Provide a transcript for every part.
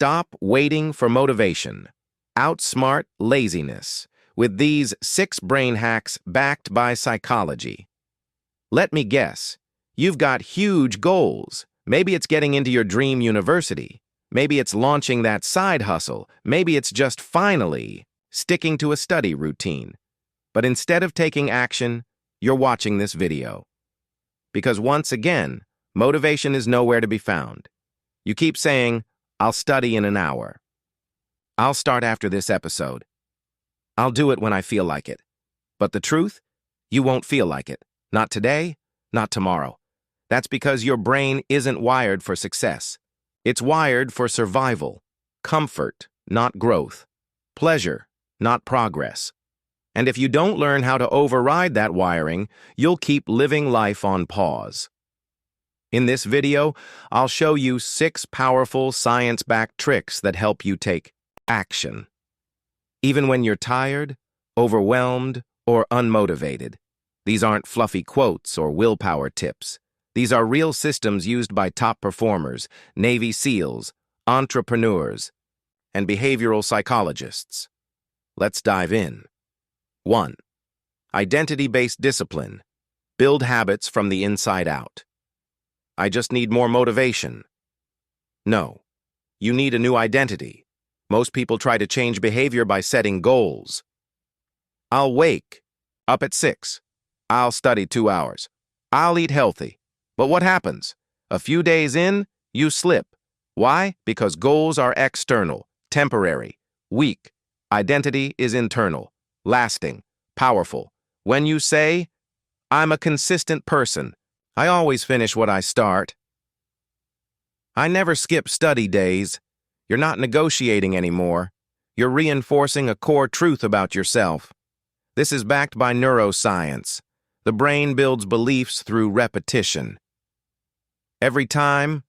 Stop waiting for motivation. Outsmart laziness with these 6 brain hacks backed by psychology. Let me guess, you've got huge goals. Maybe it's getting into your dream university. Maybe it's launching that side hustle. Maybe it's just finally sticking to a study routine. But instead of taking action, you're watching this video. Because once again, motivation is nowhere to be found. You keep saying, "I'll study in an hour. I'll start after this episode. I'll do it when I feel like it." But the truth? You won't feel like it. Not today, not tomorrow. That's because your brain isn't wired for success. It's wired for survival, comfort, not growth, pleasure, not progress. And if you don't learn how to override that wiring, you'll keep living life on pause. In this video, I'll show you 6 powerful science-backed tricks that help you take action. Even when you're tired, overwhelmed, or unmotivated. These aren't fluffy quotes or willpower tips. These are real systems used by top performers, Navy SEALs, entrepreneurs, and behavioral psychologists. Let's dive in. 1. Identity-based discipline. Build habits from the inside out. I just need more motivation. No. You need a new identity. Most people try to change behavior by setting goals. I'll wake up at 6. I'll study 2 hours. I'll eat healthy. But what happens? A few days in, you slip. Why? Because goals are external, temporary, weak. Identity is internal, lasting, powerful. When you say, "I'm a consistent person. I always finish what I start. I never skip study days," you're not negotiating anymore. You're reinforcing a core truth about yourself. This is backed by neuroscience. The brain builds beliefs through repetition. Every time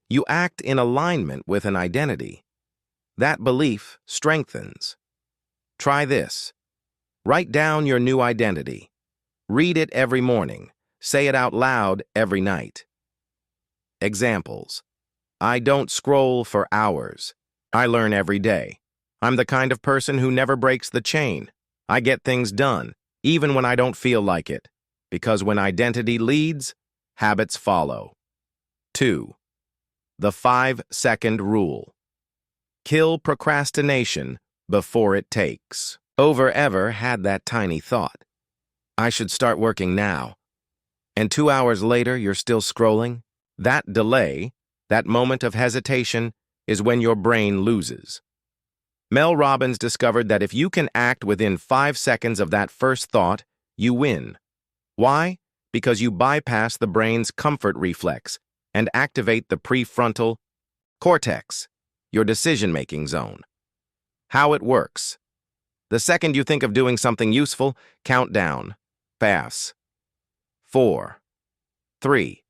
you act in alignment with an identity, that belief strengthens. Try this. Write down your new identity. Read it every morning. Say it out loud every night. Examples. I don't scroll for hours. I learn every day. I'm the kind of person who never breaks the chain. I get things done, even when I don't feel like it. Because when identity leads, habits follow. 2. The 5-second rule. Kill procrastination before it takes. Ever had that tiny thought? I should start working now. And 2 hours later, you're still scrolling? That delay, that moment of hesitation, is when your brain loses. Mel Robbins discovered that if you can act within 5 seconds of that first thought, you win. Why? Because you bypass the brain's comfort reflex and activate the prefrontal cortex, your decision-making zone. How it works. The second you think of doing something useful, count down. Pass. 4, 3,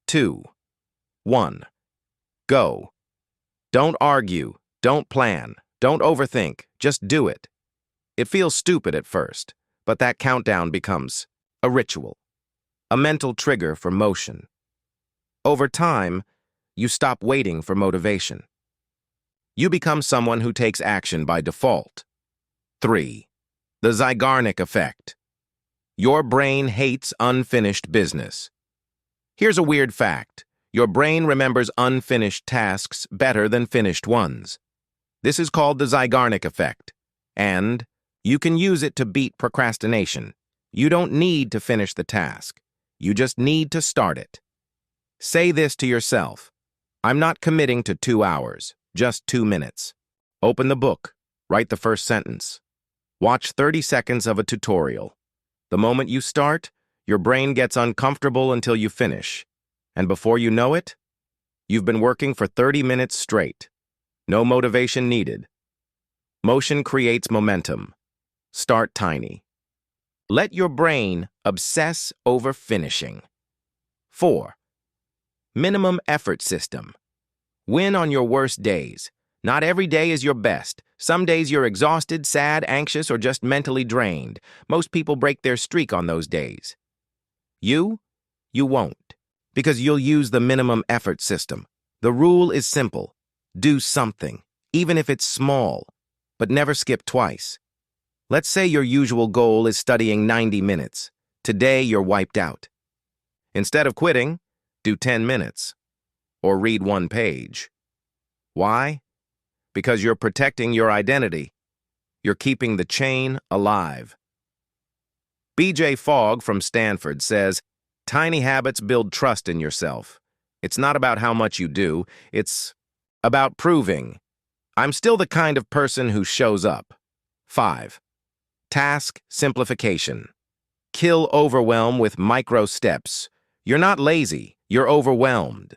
2, 1. Go. Don't argue. Don't plan. Don't overthink. Just do it. It feels stupid at first, but that countdown becomes a ritual, a mental trigger for motion. Over time, you stop waiting for motivation. You become someone who takes action by default. 3. The Zeigarnik effect. Your brain hates unfinished business. Here's a weird fact. Your brain remembers unfinished tasks better than finished ones. This is called the Zeigarnik effect, and you can use it to beat procrastination. You don't need to finish the task. You just need to start it. Say this to yourself. I'm not committing to 2 hours, just 2 minutes. Open the book. Write the first sentence. Watch 30 seconds of a tutorial. The moment you start, your brain gets uncomfortable until you finish. And before you know it, you've been working for 30 minutes straight. No motivation needed. Motion creates momentum. Start tiny. Let your brain obsess over finishing. 4. Minimum effort system. Win on your worst days. Not every day is your best. Some days you're exhausted, sad, anxious, or just mentally drained. Most people break their streak on those days. You won't, because you'll use the minimum effort system. The rule is simple. Do something, even if it's small, but never skip twice. Let's say your usual goal is studying 90 minutes. Today, you're wiped out. Instead of quitting, do 10 minutes or read one page. Why? Because you're protecting your identity. You're keeping the chain alive. B.J. Fogg from Stanford says, "Tiny habits build trust in yourself. It's not about how much you do, it's about proving, I'm still the kind of person who shows up." 5. Task simplification. Kill overwhelm with micro steps. You're not lazy, you're overwhelmed.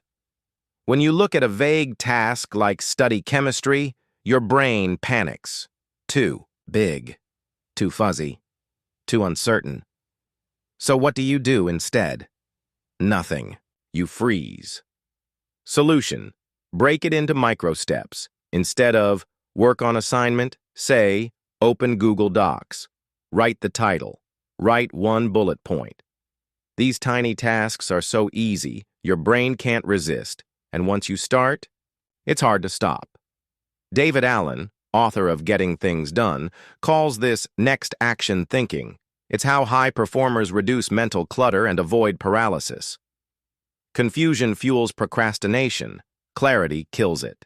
When you look at a vague task like study chemistry, your brain panics. Too big, too fuzzy, too uncertain. So what do you do instead? Nothing. You freeze. Solution: break it into micro steps. Instead of work on assignment, say, open Google Docs. Write the title. Write one bullet point. These tiny tasks are so easy, your brain can't resist, and once you start, it's hard to stop. David Allen, author of Getting Things Done, calls this next action thinking. It's how high performers reduce mental clutter and avoid paralysis. Confusion fuels procrastination. Clarity kills it.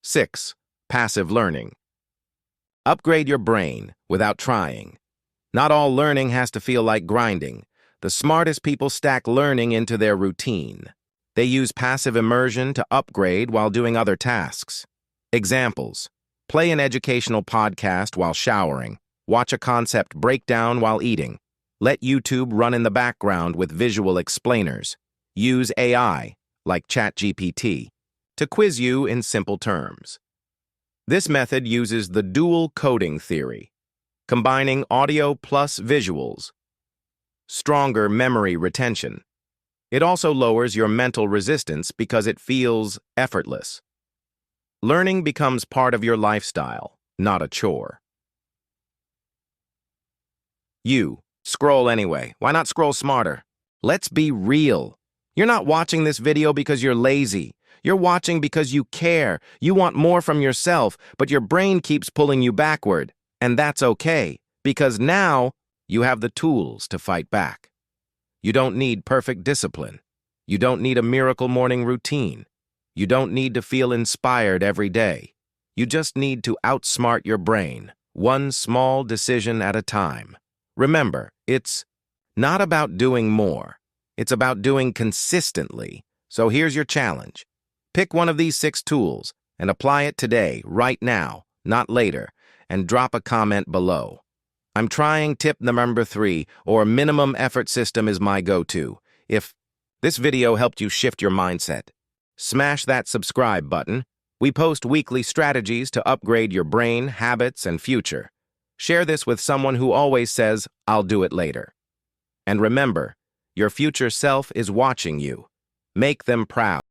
6. Passive learning. Upgrade your brain without trying. Not all learning has to feel like grinding. The smartest people stack learning into their routine. They use passive immersion to upgrade while doing other tasks. Examples: play an educational podcast while showering. Watch a concept breakdown while eating. Let YouTube run in the background with visual explainers. Use AI, like ChatGPT, to quiz you in simple terms. This method uses the dual coding theory, combining audio plus visuals. Stronger memory retention. It also lowers your mental resistance because it feels effortless. Learning becomes part of your lifestyle, not a chore. You scroll anyway. Why not scroll smarter? Let's be real. You're not watching this video because you're lazy. You're watching because you care. You want more from yourself, but your brain keeps pulling you backward. And that's okay, because now you have the tools to fight back. You don't need perfect discipline. You don't need a miracle morning routine. You don't need to feel inspired every day. You just need to outsmart your brain, one small decision at a time. Remember, it's not about doing more. It's about doing consistently. So here's your challenge. Pick one of these 6 tools and apply it today, right now, not later, and drop a comment below. I'm trying tip number 3, or minimum effort system is my go-to. If this video helped you shift your mindset, smash that subscribe button. We post weekly strategies to upgrade your brain, habits, and future. Share this with someone who always says, "I'll do it later." And remember, your future self is watching you. Make them proud.